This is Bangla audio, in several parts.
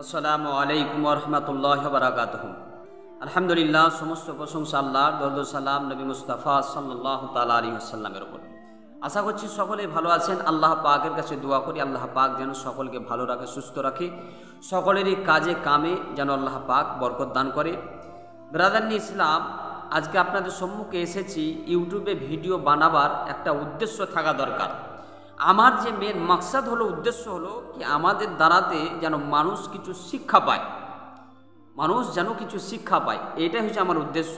আসসালামু আলাইকুম ওয়া রাহমাতুল্লাহি ওয়া বারাকাতুহু। আলহামদুলিল্লাহ, সমস্ত প্রশংসা আল্লাহর, দরুদ সালাম নবী মুস্তাফা সাল্লাল্লাহু তাআলা আলাইহি ওয়াসাল্লামের উপর। আশা করছি সকলেই ভালো আছেন। আল্লাহ পাকের কাছে দোয়া করি আল্লাহ পাক যেন সকলকে ভালো রাখে, সুস্থ রাখে, সকলেরই কাজে কামে যেন আল্লাহ পাক বরকত দান করে। ব্রাদারনি ইসলাম, আজকে আপনাদের সম্মুখে এসেছি ইউটিউবে ভিডিও বানাবার একটা উদ্দেশ্য থাকা দরকার। আমার যে মেন মাকসাদ হলো, উদ্দেশ্য হলো কি আমাদের দ্বারাতে যেন মানুষ কিছু শিক্ষা পায়, মানুষ যেন কিছু শিক্ষা পায়। এটাই হচ্ছে আমার উদ্দেশ্য।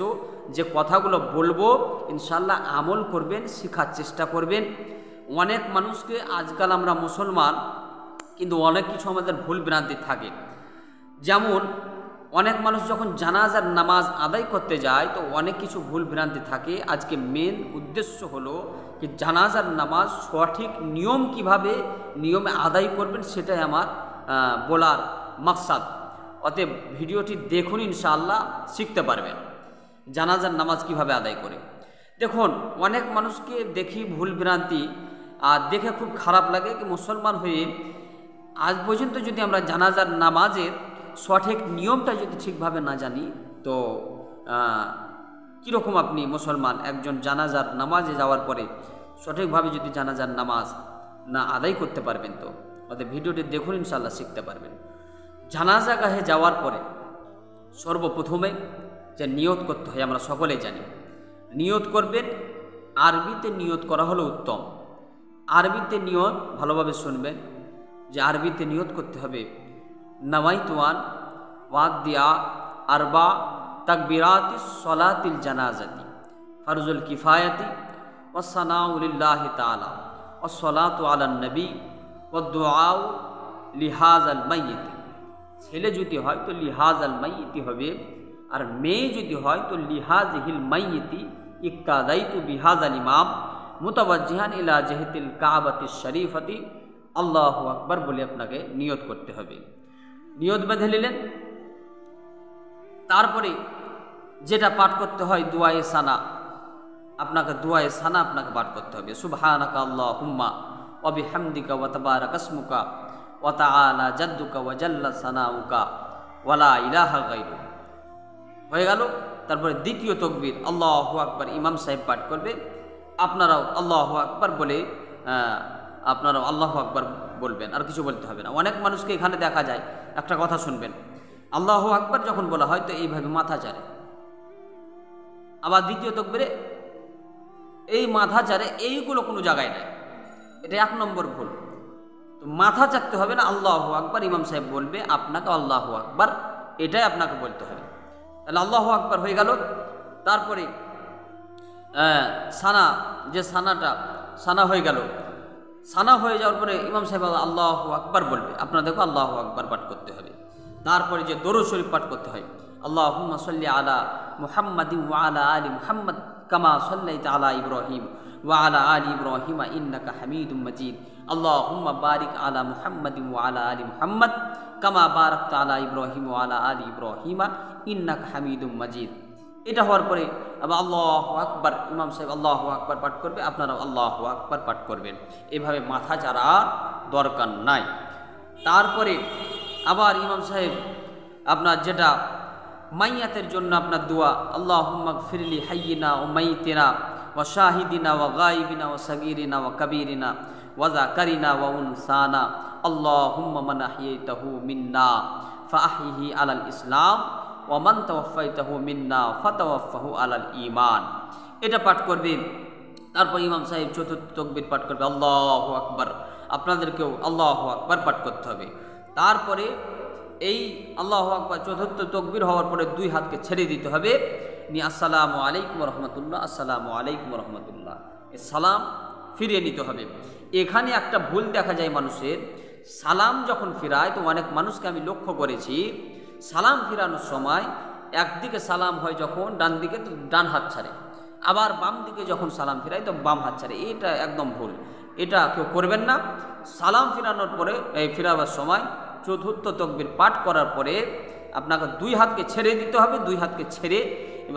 যে কথাগুলো বলবো ইনশাল্লাহ আমল করবেন, শেখার চেষ্টা করবেন। অনেক মানুষকে আজকাল আমরা মুসলমান, কিন্তু অনেক কিছু আমাদের ভুল ভ্রান্তি থাকে। যেমন অনেক মানুষ যখন জানাজার নামাজ আদায় করতে যায় তো অনেক কিছু ভুল ভ্রান্তি থাকে। আজকে মেন উদ্দেশ্য হলো যে জানাজার নামাজ সঠিক নিয়ম কিভাবে নিয়মে আদায় করবেন, সেটাই আমার বলার মাকসাদ। অতএব ভিডিওটি দেখুন, ইনশাআল্লাহ শিখতে পারবেন জানাজার নামাজ কিভাবে আদায় করে। দেখুন, অনেক মানুষকে দেখি ভুল ভ্রান্তি, আর দেখে খুব খারাপ লাগে কি মুসলমান হয়ে আজ পর্যন্ত যদি আমরা জানাজার নামাজের সঠিক নিয়মটা যদি ঠিকভাবে না জানি তো কীরকম আপনি মুসলমান একজন জানাজার নামাজে যাওয়ার পরে সঠিকভাবে যদি জানাজার নামাজ না আদায় করতে পারবেন, তো ওদের ভিডিওটি দেখুন, ইনশাআল্লাহ শিখতে পারবেন। জানাজাগাহে যাওয়ার পরে সর্বপ্রথমে যে নিয়ত করতে হয় আমরা সকলেই জানি। নিয়ত করবেন, আরবিতে নিয়ত করা হলো উত্তম। আরবিতে নিয়ত ভালোভাবে শুনবেন, যে আরবিতে নিয়ত করতে হবে নওয়াইতুয়ান ওয়াদিয়া আরবা তাকবিরাতি সলাতিল জানাজাতি ফরজুল কিফায়াতি ওয়াসসানাউ লিল্লাহি তাআলা ওয়াসসালাতু আলান নবী ওয়াদুআউ লিহাযাল মাইয়িত। ছেলে যদি হয় তো লিহাযাল মাইয়িতি হবে, আর মেয়ে যদি হয় তো লিহাযিহিল মাইয়িতি ইক্তাদাইতু বিহাযাল ইমাম মুতাওয়াজ্জিহান ইলা জিহাতিল কাবাতিশ শরীফাতি আল্লাহু আকবার বলে আপনাকে নিয়ত করতে হবে। নিয়ত বেঁধে নিলেন, তারপরে যেটা পাঠ করতে হয় দুআয়ে সানা, আপনাকে দুআয়ে সানা আপনাকে পাঠ করতে হবে। সুবহানাকা আল্লাহুম্মা ওয়া বিহামদিকা ওয়া তাবারাকা ইসমুকা ওয়া তাআলা জাদ্দুকা ওয়া জাল্লা সানাউকা ওয়া লা ইলাহা গায়রুক। হয়ে গেল। তারপরে দ্বিতীয় তাকবীর আল্লাহু আকবার ইমাম সাহেব পাঠ করবে, আপনারাও আল্লাহু আকবার বলে আপনারাও আল্লাহু আকবার বলবেন, আর কিছু বলতে হবে না। অনেক মানুষকে এখানে দেখা যায়, একটা কথা শুনবেন, আল্লাহু আকবার যখন বলা হয় তো এইভাবে মাথা চারে, আবার দ্বিতীয় তাকবীরে এই মাথা চারে, এইগুলো কোনো জায়গায় নাই। এটা এক নম্বর ভুল। তো মাথা চারতে হবে না, আল্লাহু আকবার ইমাম সাহেব বলবে, আপনাকে আল্লাহু আকবার এটাই আপনাকে বলতে হবে। তাহলে আল্লাহু আকবার হয়ে গেল। তারপরে সানা, যে সানা হয়ে গেল। সানা হয়ে যাওয়ার পরে ইমাম সাহেব আল্লাহু আকবার বলবে, আপনাদেরকে আল্লাহু আকবার পাঠ করতে হবে। তারপরে যে দরুদ শরীফ পাঠ করতে হয়, আল্লাহুম্মা সাল্লি আলা মুহাম্মাদিন ওয়া আলা আলি মুহাম্মাদ কামা সাল্লাইতা আলা ইব্রাহিম ওয়া আলা আলি ইব্রাহিম ইন্নাকা হামিদুম মাজিদ। আল্লাহুম্মা বারিক আলা মুহাম্মাদিন ওয়া আলা আলি মুহাম্মাদ কামা বারাকতা আলা ইব্রাহিম ওয়া আলা আলি ইব্রাহিম ইন্নাকা হামিদুম মাজিদ। এটা হওয়ার পরে আবার আল্লাহু আকবার, ইমাম সাহেব আল্লাহু আকবার পাঠ করবে, আপনারাও আল্লাহু আকবার পাঠ করবেন। এভাবে মাথা চারা দরকার নাই। তারপরে আবার ইমাম সাহেব আপনার যেটা মাইয়াতের জন্য আপনার দোয়া, আল্লাহুম্মা গফিরলি হাইয়িনা ওয়া মাইয়িতিনা ওয়া শাহিদিনা ওয়া গায়িবিনা ওয়া সাগীরিনা ওয়া কাবীরিনা ওয়া যাকারিনা ওয়া উনসানা আল্লাহুম্মা মান আহইয়াতাহু মিন্না ফাআহইহি আলাল ইসলাম ওয়া মান তাওয়াফাইতাহু মিন্না ফাতাওয়াফাহু আলাল ঈমান। এটা পাঠ করবেন। তারপর ইমাম সাহেব চতুর্থ তাকবীর পাঠ করবে, আল্লাহু আকবার। আপনাদেরকেও আল্লাহু আকবার পাঠ করতে হবে। তারপরে এই আল্লাহু আকবার চতুর্থ তাকবীর হওয়ার পরে দুই হাতকে ছেড়ে দিতে হবে, নিয়ে আসসালামু আলাইকুম রহমতুল্লাহ, আসসালামু আলাইকুম রহমতুল্লাহ, এই সালাম ফিরিয়ে নিতে হবে। এখানে একটা ভুল দেখা যায় মানুষের, সালাম যখন ফিরায় তো অনেক মানুষকে আমি লক্ষ্য করেছি, সালাম ফিরানোর সময় একদিকে সালাম হয় যখন ডান দিকে তো ডান হাত ছাড়ে, আবার বাম দিকে যখন সালাম ফিরায় তো বাম হাত ছাড়ে। এটা একদম ভুল, এটা কেউ করবেন না। সালাম ফিরানোর পরে ফিরাবার সময় চতুর্থ তাকবীর পাঠ করার পরে আপনাকে দুই হাতকে ছেড়ে দিতে হবে। দুই হাতকে ছেড়ে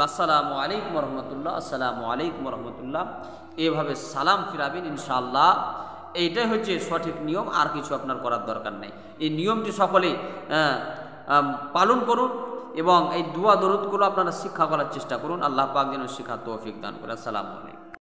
আসসালামু আলাইকুম রহমতুল্লাহ, আসসালামু আলাইকুম রহমতুল্লাহ, এভাবে সালাম ফিরাবেন। ইনশাআল্লাহ এইটাই হচ্ছে সঠিক নিয়ম, আর কিছু আপনার করার দরকার নেই। এই নিয়মটি সকলেই পালন করুন এবং এই দোয়া দরুদগুলো আপনারা শিক্ষা করার চেষ্টা করুন। আল্লাহ পাক যেন শিক্ষা তৌফিক দান করে। আসসালামু আলাইকুম।